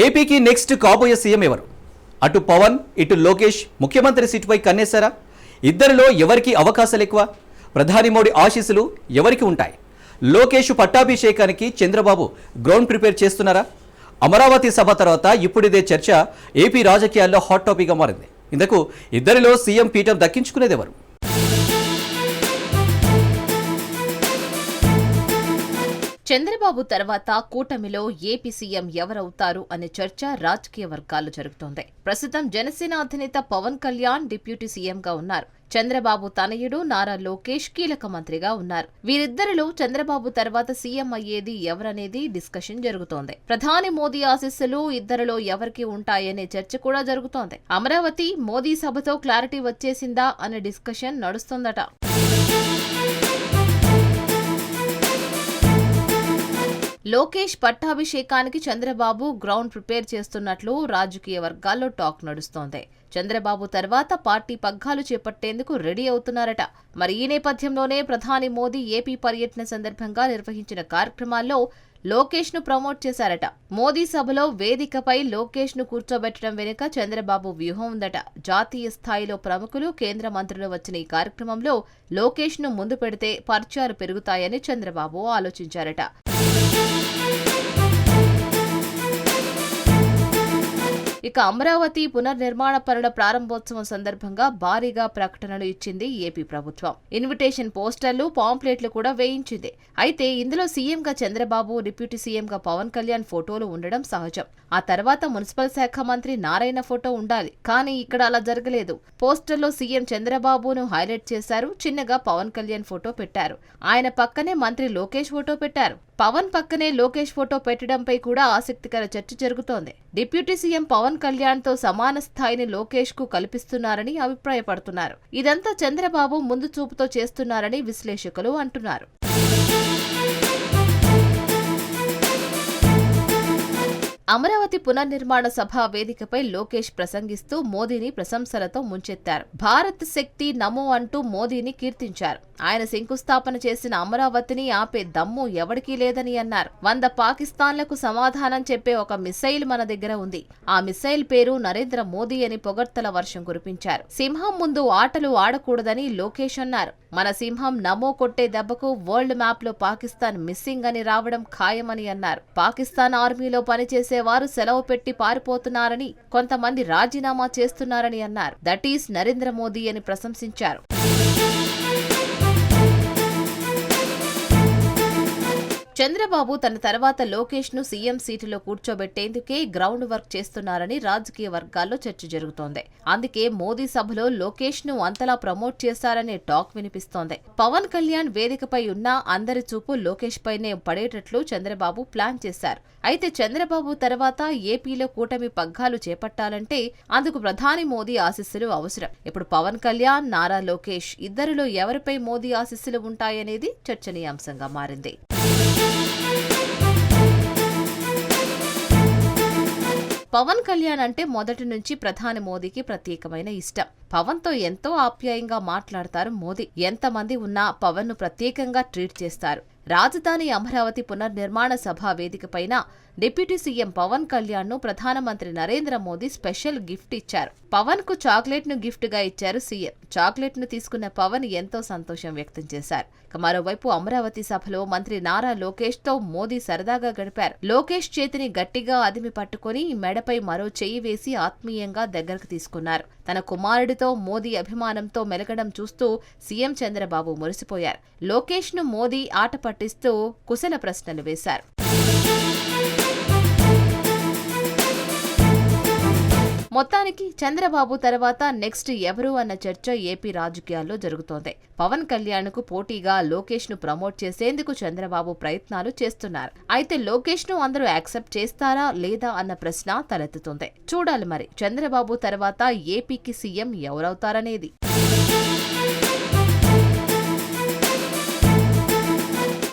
ఏపీకి నెక్స్ట్ కాబోయే సీఎం ఎవరు? అటు పవన్ ఇటు లోకేష్ ముఖ్యమంత్రి సీటుపై కన్నేశారా? ఇద్దరిలో ఎవరికి అవకాశాలు ఎక్కువ? ప్రధాని మోడీ ఆశీస్సులు ఎవరికి ఉంటాయి? లోకేష్ పట్టాభిషేకానికి చంద్రబాబు గ్రౌండ్ ప్రిపేర్ చేస్తున్నారా? అమరావతి సభ తర్వాత ఇప్పుడిదే చర్చ ఏపీ రాజకీయాల్లో హాట్ టాపిక్గా మారింది. ఇందుకు ఇద్దరిలో సీఎం పీఠం దక్కించుకునేది ఎవరు? చంద్రబాబు తర్వాత కూటమిలో ఏపీ సీఎం ఎవరవుతారు అనే చర్చ రాజకీయ వర్గాల్లో జరుగుతోంది. ప్రస్తుతం జనసేన అధినేత పవన్ కళ్యాణ్ డిప్యూటీ సీఎంగా ఉన్నారు. చంద్రబాబు తనయుడు నారా లోకేష్ కీలక మంత్రిగా ఉన్నారు. వీరిద్దరిలో చంద్రబాబు తర్వాత సీఎం అయ్యేది ఎవరనేది డిస్కషన్ జరుగుతోంది. ప్రధాని మోదీ ఆశీస్సులు ఇద్దరిలో ఎవరికి ఉంటాయనే చర్చ కూడా జరుగుతోంది. అమరావతి మోదీ సభతో క్లారిటీ వచ్చేసిందా అనే డిస్కషన్ నడుస్తోందట. లోకేష్ పట్టాభిషేకానికి చంద్రబాబు గ్రౌండ్ ప్రిపేర్ చేస్తున్నట్లు రాజకీయ వర్గాల్లో టాక్ నడుస్తోంది. చంద్రబాబు తర్వాత పార్టీ పగ్గాలు చేపట్టేందుకు రెడీ అవుతున్నారట. మరి ఈ నేపథ్యంలోనే ప్రధాని మోదీ ఏపీ పర్యటన సందర్భంగా నిర్వహించిన కార్యక్రమాల్లో లోకేష్ ను ప్రమోట్ చేశారట. మోదీ సభలో వేదికపై లోకేష్ ను కూర్చోబెట్టడం వెనుక చంద్రబాబు వ్యూహం ఉందట. జాతీయ స్థాయిలో ప్రముఖులు, కేంద్ర మంత్రులు వచ్చిన ఈ కార్యక్రమంలో లోకేష్ ను ముందు పెడితే పరిచయాలు పెరుగుతాయని చంద్రబాబు ఆలోచించారట. ఇక అమరావతి పునర్నిర్మాణ పనుల ప్రారంభోత్సవం సందర్భంగా భారీగా ప్రకటనలు ఇచ్చింది ఏపీ ప్రభుత్వం. ఇన్విటేషన్ పోస్టర్లు, పాంప్లెట్లు కూడా వేయించింది. అయితే ఇందులో సీఎంగా చంద్రబాబు, డిప్యూటీ సీఎంగా పవన్ కళ్యాణ్ ఫోటోలు ఉండడం సహజం. ఆ తర్వాత మున్సిపల్ శాఖ మంత్రి నారాయణ ఫోటో ఉండాలి. కానీ ఇక్కడ అలా జరగలేదు. పోస్టర్లో సీఎం చంద్రబాబును హైలైట్ చేశారు. చిన్నగా పవన్ కళ్యాణ్ ఫోటో పెట్టారు. ఆయన పక్కనే మంత్రి లోకేష్ ఫోటో పెట్టారు. పవన్ పక్కనే లోకేష్ ఫోటో పెట్టడంపై కూడా ఆసక్తికర చర్చ జరుగుతోంది. డిప్యూటీ సీఎం పవన్ కళ్యాణ్ తో సమాన స్థాయిని లోకేష్ కు కల్పిస్తున్నారని అభిప్రాయపడుతున్నారు. ఇదంతా చంద్రబాబు ముందు చూపుతో చేస్తున్నారని విశ్లేషకులు అంటున్నారు. అమరావతి పునర్నిర్మాణ సభ వేదికపై లోకేష్ ప్రసంగిస్తూ మోదీని ప్రశంసలతో ముంచెత్తారు. భారత్ శక్తి నమో అంటూ మోదీని కీర్తించారు. ఆయన శంకుస్థాపన చేసిన అమరావతిని ఆపే దమ్ము ఎవరికీ లేదని అన్నారు. 100 పాకిస్తాన్లకు సమాధానం చెప్పే ఒక మిసైల్ మన దగ్గర ఉంది. ఆ మిసైల్ పేరు నరేంద్ర మోదీ అని పొగడ్తల వర్షం కురిపించారు. సింహం ముందు ఆటలు ఆడకూడదని లోకేష్ అన్నారు. మన సింహం నమో కొట్టే దెబ్బకు వరల్డ్ మ్యాప్ లో పాకిస్తాన్ మిస్సింగ్ అని రావడం ఖాయమని అన్నారు. పాకిస్తాన్ ఆర్మీలో పనిచేసేవారు సెలవు పెట్టి పారిపోతున్నారని, కొంతమంది రాజీనామా చేస్తున్నారని అన్నారు. దట్ ఈస్ నరేంద్ర మోదీ అని ప్రశంసించారు. చంద్రబాబు తన తర్వాత లోకేష్ ను సీఎం సీటులో కూర్చోబెట్టేందుకే గ్రౌండ్ వర్క్ చేస్తున్నారని రాజకీయ వర్గాల్లో చర్చ జరుగుతోంది. అందుకే మోదీ సభలో లోకేష్ ను అంతలా ప్రమోట్ చేశారనే టాక్ వినిపిస్తోంది. పవన్ కళ్యాణ్ వేదికపై ఉన్నా అందరి చూపు లోకేష్ పైనే పడేటట్లు చంద్రబాబు ప్లాన్ చేశారు. అయితే చంద్రబాబు తర్వాత ఏపీలో కూటమి పగ్గాలు చేపట్టాలంటే అందుకు ప్రధాని మోదీ ఆశీస్సులు అవసరం. ఇప్పుడు పవన్ కళ్యాణ్, నారా లోకేష్ ఇద్దరిలో ఎవరిపై మోదీ ఆశీస్సులు ఉంటాయనేది చర్చనీయాంశంగా మారింది. పవన్ కళ్యాణ్ అంటే మొదటి నుంచి ప్రధాని మోదీకి ప్రత్యేకమైన ఇష్టం. పవన్ తో ఎంతో ఆప్యాయంగా మాట్లాడతారు మోదీ. ఎంతమంది ఉన్నా పవన్ ను ప్రత్యేకంగా ట్రీట్ చేస్తారు. రాజధాని అమరావతి పునర్నిర్మాణ సభ వేదికపైన డిప్యూటీ సీఎం పవన్ కళ్యాణ్ ను ప్రధానమంత్రి నరేంద్ర మోదీ స్పెషల్ గిఫ్ట్ ఇచ్చారు. పవన్ కు చాక్లెట్ ను గిఫ్ట్ గా ఇచ్చారు సీఎం. చాక్లెట్ ను తీసుకున్న పవన్ ఎంతో సంతోషం వ్యక్తం చేశారు. మరోవైపు అమరావతి సభలో మంత్రి నారా లోకేష్ తో మోదీ సరదాగా గడిపారు. లోకేష్ చేతిని గట్టిగా అదిమి పట్టుకుని మెడపై మరో చెయ్యి వేసి ఆత్మీయంగా దగ్గరకు తీసుకున్నారు. తన కుమారుడితో మోదీ అభిమానంతో మెలగడం చూస్తూ సీఎం చంద్రబాబు మురిసిపోయారు. లోకేష్ ను మోదీ ఆట పట్టిస్తూ కుశల ప్రశ్నలు వేశారు. మొత్తానికి చంద్రబాబు తర్వాత నెక్స్ట్ ఎవరు అన్న చర్చ ఏపీ రాజకీయాల్లో జరుగుతోంది. పవన్ కళ్యాణ్ కు పోటీగా లోకేష్ ను ప్రమోట్ చేసేందుకు చంద్రబాబు ప్రయత్నాలు చేస్తున్నారు. అయితే లోకేష్ ను అందరూ యాక్సెప్ట్ చేస్తారా లేదా అన్న ప్రశ్న తలెత్తుతుంది. చూడాలి మరి చంద్రబాబు తర్వాత ఏపీకి సీఎం ఎవరవుతారనేది.